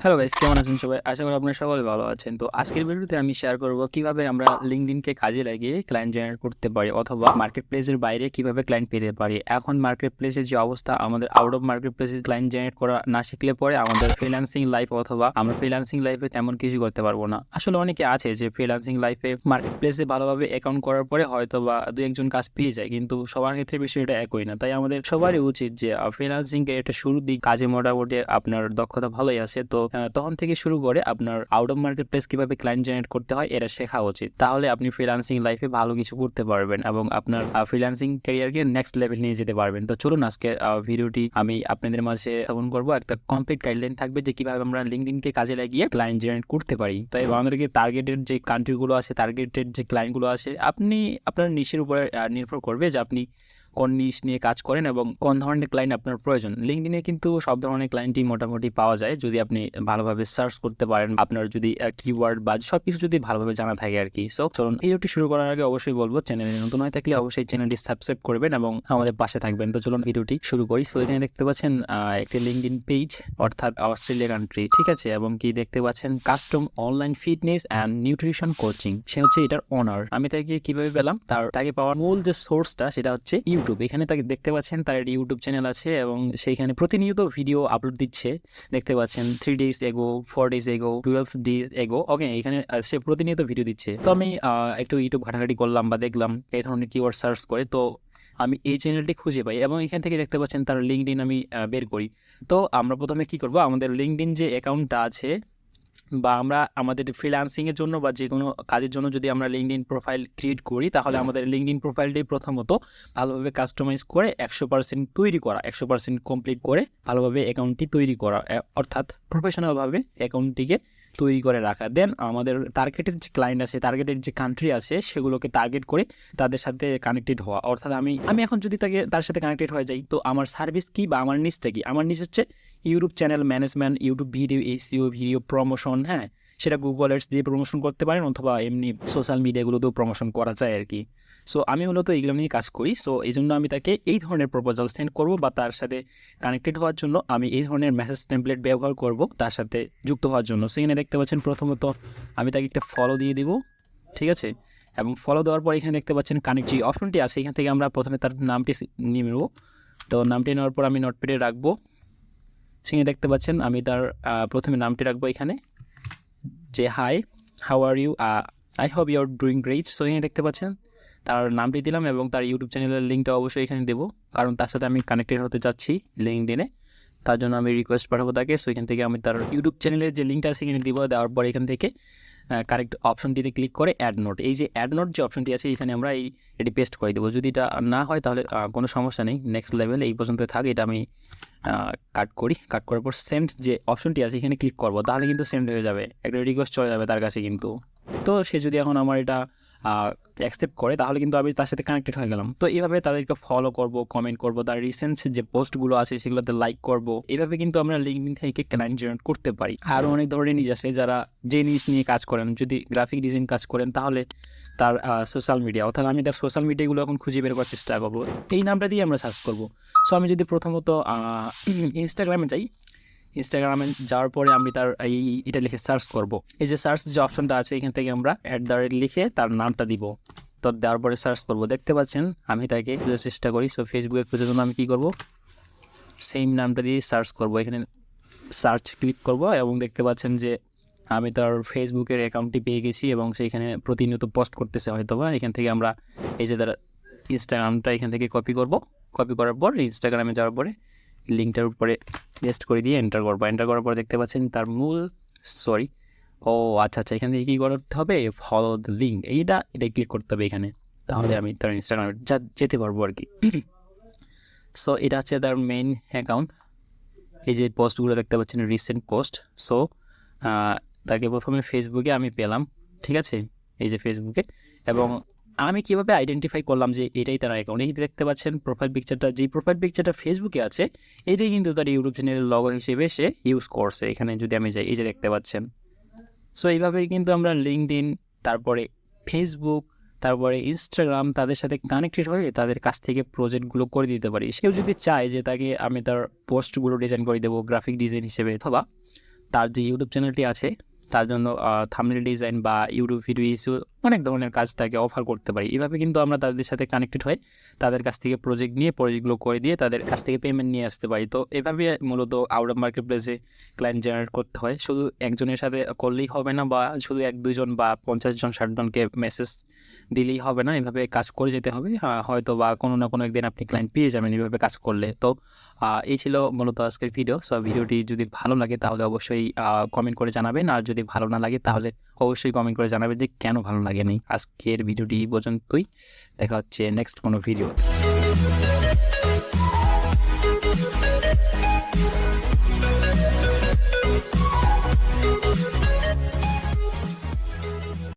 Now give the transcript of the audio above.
Hello guys, কেমন আছেন সবাই? আশা করি আপনারা সকলে ভালো আছেন। তো আজকের ভিডিওতে আমি শেয়ার করব কিভাবে আমরা লিঙ্কডইনকে কাজে লাগিয়ে ক্লায়েন্ট জেনারেট করতে পারি অথবা মার্কেট প্লেসের বাইরে কিভাবে ক্লায়েন্ট পেতে পারি। এখন মার্কেট প্লেসের যে অবস্থা, আমাদের আউট অফ মার্কেট প্লেসে ক্লায়েন্ট জেনারেট করা না শিখলে পরে আমাদের ফ্রিল্যান্সিং লাইফ অথবা আমরা ফ্রিল্যান্সিং লাইফে তেমন কিছু করতে পারবো না। আসলে অনেকে আছে যে ফ্রিল্যান্সিং লাইফে মার্কেট প্লেসে ভালোভাবে অ্যাকাউন্ট করার পরে হয়তো বা দু একজন কাজ পেয়ে যায়, কিন্তু সবার ক্ষেত্রে বিষয়টা একই না। তাই আমাদের সবারই উচিত যে ফ্রিল্যান্সিং এর একটা শুরুর দিক কাজে মোটামুটি আপনার দক্ষতা ভালোই আছে, তো তখন থেকে শুরু করে আপনার আউট অফ মার্কেট প্লেস কিভাবে ক্লায়েন্ট জেনারেট করতে হয় এটা শেখা উচিত। তাহলে আপনি ফ্রিল্যান্সিং লাইফে ভালো কিছু করতে পারবেন এবং আপনার ফ্রিল্যান্সিং ক্যারিয়ারকে নেক্সট লেভেল নিয়ে যেতে পারবেন। তো চলুন আজকে ভিডিওটি আমি আপনাদের মাঝে স্থাপন করবো। একটা কমপ্লিট গাইডলাইন থাকবে যে কিভাবে আমরা লিঙ্কডইনকে কাজে লাগিয়ে ক্লায়েন্ট জেনারেট করতে পারি। তাই আমাদেরকে টার্গেটেড যে কান্ট্রিগুলো আছে, টার্গেটেড যে ক্লায়েন্টগুলো আছে, আপনি আপনার নিশের উপরে নির্ভর করবে যে আপনি কোন নিশ নিয়ে কাজ করেন এবং কোন ধরনের ক্লায়েন্ট আপনার প্রয়োজন। লিঙ্কডইনে কিন্তু সব ধরনের ক্লায়েন্টই মোটামুটি পাওয়া যায় যদি আপনি ভালোভাবে সার্চ করতে পারেন, আপনার যদি কিওয়ার্ড বা সবকিছু যদি ভালোভাবে জানা থাকে আর কি। সো চলুন, ভিডিওটি শুরু করার আগে অবশ্যই বলবো, চ্যানেলে নতুন হয়ে থাকলে অবশ্যই চ্যানেলটি সাবস্ক্রাইব করবেন এবং আমাদের পাশে থাকবেন। তো চলুন ভিডিওটি শুরু করি। সো এখানে দেখতে পাচ্ছেন একটি লিঙ্কডইন পেজ, অর্থাৎ অস্ট্রেলিয়া কান্ট্রি, ঠিক আছে, এবং কি দেখতে পাচ্ছেন custom online fitness and nutrition coaching. সে হচ্ছে এটার ওনার। আমি তাকে কিভাবে পেলাম, তাকে পাওয়ার মূল যে সোর্সটা সেটা হচ্ছে ইউটিউব। এখানে তাকে দেখতে পাচ্ছেন তার ইউটিউব চ্যানেল আছে এবং সেইখানে প্রতিনিয়ত ভিডিও আপলোড দিচ্ছে। দেখতে পাচ্ছেন 3 days ago, 4 days ago, 12 days ago। ওকে, এখানে সে প্রতিনিয়ত ভিডিও দিচ্ছে। তো আমি একটু ইউটিউব ঘাটাঘাটি করলাম বা দেখলাম এই ধরনের কিওয়ার্ড সার্চ করে, তো আমি এই চ্যানেলটি খুঁজে পাই এবং এখান থেকে দেখতে পাচ্ছেন তার লিঙ্কডইন আমি বের করি। তো আমরা প্রথমে কি করব, আমাদের লিঙ্কডইন যে অ্যাকাউন্টটা আছে বা আমরা আমাদের ফ্রিল্যান্সিংয়ের জন্য বা যে কোনো কাজের জন্য যদি আমরা লিঙ্কডইন প্রোফাইল ক্রিয়েট করি, তাহলে আমাদের লিঙ্কডইন প্রোফাইলটি প্রথমত ভালোভাবে কাস্টমাইজ করে 100% তৈরি করা, 100% কমপ্লিট করে ভালোভাবে অ্যাকাউন্টটি তৈরি করা, অর্থাৎ প্রফেশনালভাবে অ্যাকাউন্টটিকে তৈরি করে রাখা। দেন আমাদের টার্গেটেড যে ক্লায়েন্ট আছে, টার্গেটেড যে কান্ট্রি আছে, সেগুলোকে টার্গেট করে তাদের সাথে কানেক্টেড হওয়া। অর্থাৎ আমি এখন যদি তার সাথে কানেক্টেড হয়ে যাই, তো আমার সার্ভিস কি বা আমার নিচটা কি? আমার নিচ হচ্ছে YouTube channel management, YouTube video SEO, video promotion. হ্যাঁ, সেটা গুগল অ্যাডস দিয়ে প্রমোশন করতে পারেন অথবা এমনি সোশ্যাল মিডিয়াগুলোতেও প্রমোশন করা যায় আর কি। সো আমি মূলত এইগুলো নিয়ে কাজ করি। সো এই জন্য আমি তাকে এই ধরনের প্রপোজাল সেন্ড করব বা তার সাথে কানেক্টেড হওয়ার জন্য আমি এই ধরনের মেসেজ টেমপ্লেট ব্যবহার করব তার সাথে যুক্ত হওয়ার জন্য। সেখানে দেখতে পাচ্ছেন প্রথমত আমি তাকে একটা ফলো দিয়ে দিব, ঠিক আছে, এবং ফলো দেওয়ার পর এখানে দেখতে পাচ্ছেন কানেক্ট যে অপশনটি আছে, এখান থেকে আমরা প্রথমে তার নামটি নিয়ে নেব। তো নামটি নেওয়ার পর আমি নোটপ্যাডে রাখবো। সেখানে দেখতে পাচ্ছেন আমি তার প্রথমে নামটি রাখবো এখানে, যে hi, how are you, I hope you are doing great. So এখানে দেখতে পাচ্ছেন তার নামটি দিলাম এবং তার ইউটিউব চ্যানেলের লিঙ্কটা অবশ্যই এখানে দেবো, কারণ তার সাথে আমি কানেক্টেড হতে চাচ্ছি লিঙ্কডইনে। তার জন্য আমি রিকোয়েস্ট পাঠাবো তাকে। সো এখান থেকে আমি তার ইউটিউব চ্যানেলের যে লিঙ্কটা আছে এখানে দিব। দেওয়ার পর এখান থেকে কারেক্ট অপশনটিতে ক্লিক করে অ্যাড নোট, এই যে অ্যাড নোট যে অপশনটি আছে এখানে আমরা এটি পেস্ট করে দেবো। যদি এটা না হয় তাহলে কোনো সমস্যা নেই, নেক্সট লেভেল এই পর্যন্ত থাকে। এটা আমি কাট করার পর সেন্ড যে অপশনটি আছে এখানে ক্লিক করবো, তাহলে কিন্তু সেন্ড হয়ে যাবে, একটা রিকোয়েস্ট চলে যাবে তার কাছে কিন্তু। তো সে যদি এখন আমার এটা অ্যাকসেপ্ট করে তাহলে কিন্তু আমি তার সাথে কানেক্টেড হয়ে গেলাম। তো এইভাবে তাদেরকে ফলো করব, কমেন্ট করব, তার রিসেন্ট যে পোস্টগুলো আছে সেগুলোতে লাইক করব। এইভাবে কিন্তু আমরা লিঙ্কডইন থেকে ক্লায়েন্ট জেনারেট করতে পারি। আরও অনেক ধরনের নিজ আছে, যারা যে নিজ নিয়ে কাজ করেন, যদি গ্রাফিক ডিজাইন কাজ করেন তাহলে তার সোশ্যাল মিডিয়া, অর্থাৎ আমি তার সোশ্যাল মিডিয়াগুলো এখন খুঁজে বের করার চেষ্টা করবো। এই নামটা দিয়ে আমরা সার্চ করব। সো আমি যদি প্রথমত ইনস্টাগ্রামে যাই, ইনস্টাগ্রামে যাওয়ার পরে আমি তার এটা লিখে সার্চ করব। এই যে সার্চ যে অপশনটা আছে এখান থেকে আমরা @ লিখে তার নামটা দিব। তো দেওয়ার পরে সার্চ করব। দেখতে পাচ্ছেন আমি তাকে খোঁজার চেষ্টা করি। সো ফেসবুকে খোঁজার জন্য আমি কী করব, সেম নামটা দিয়ে সার্চ করব। এখানে সার্চ ক্লিক করব এবং দেখতে পাচ্ছেন যে আমি তার ফেসবুকের অ্যাকাউন্টটি পেয়ে গেছি এবং সেইখানে প্রতিনিয়ত পোস্ট করতেছে হয়তো বা। এখান থেকে আমরা এই যে তার ইনস্টাগ্রামটা এখান থেকে কপি করব। কপি করার পর ইনস্টাগ্রামে যাওয়ার পরে লিঙ্কটার উপরে পেস্ট করে দিয়ে এন্টার করবো। এন্টার করার পর দেখতে পাচ্ছেন তার আচ্ছা, এখান থেকে কী করতে হবে, ফলো দ্য লিঙ্ক, এটাই ক্লিক করতে হবে এখানে, তাহলে আমি তার ইনস্টাগ্রামে যেতে পারবো আর কি। সো এটা হচ্ছে তার মেইন অ্যাকাউন্ট। এই যে পোস্টগুলো দেখতে পাচ্ছেন রিসেন্ট পোস্ট। সো তাকে প্রথমে ফেসবুকে আমি পেলাম, ঠিক আছে, এই যে ফেসবুকে। এবং আমি কীভাবে আইডেন্টিফাই করলাম যে এটাই তার অ্যাকাউন্ট, এই দেখতে পাচ্ছেন প্রোফাইল পিকচারটা, যে প্রোফাইল পিকচারটা ফেসবুকে আছে এইটাই কিন্তু তার ইউটিউব চ্যানেলের লগো হিসেবে সে ইউজ করছে। এখানে যদি আমি যাই, এই যে দেখতে পাচ্ছেন। সো এইভাবেই কিন্তু আমরা লিঙ্কডইন, তারপরে ফেসবুক, তারপরে ইনস্টাগ্রাম, তাদের সাথে কানেক্টেড হয়ে তাদের কাছ থেকে প্রজেক্টগুলো করে দিতে পারি। সেও যদি চায় যে তাকে আমি তার পোস্টগুলো ডিজাইন করে দেবো গ্রাফিক ডিজাইন হিসেবে, অথবা তার যে ইউটিউব চ্যানেলটি আছে তার জন্য থাম্বনেল ডিজাইন বা ইউটিউব ভিডিও ইস্যু অনেক ধরনের কাজ তাকে অফার করতে পারি। এভাবে কিন্তু আমরা তাদের সাথে কানেক্টেড হয়ে তাদের কাছ থেকে প্রজেক্ট নিয়ে প্রজেক্টগুলো করে দিয়ে তাদের কাছ থেকে পেমেন্ট নিয়ে আসতে পারি। তো এভাবে মূলত আউট অফ মার্কেট প্লেসে ক্লায়েন্ট জেনারেট করতে হয়। শুধু একজনের সাথে করলেই হবে না, বা শুধু 1-2 জন বা 50 জন 60 জনকে মেসেজ দিলেই হবে না, এভাবে কাজ করে যেতে হবে। হয়তো বা কোনো না কোনো একদিন আপনি ক্লায়েন্ট পেয়ে যাবেন এভাবে কাজ করলে। তো এই ছিল মূলত আজকের ভিডিও। সো ভিডিওটি যদি ভালো লাগে তাহলে অবশ্যই কমেন্ট করে জানাবেন, আর যদি ভালো না লাগে তাহলে অবশ্যই কমেন্ট করে জানাবেন যে কেন ভালো লাগেনি। আজকের ভিডিওটি পর্যন্তই, দেখা হচ্ছে নেক্সট কোনো ভিডিও।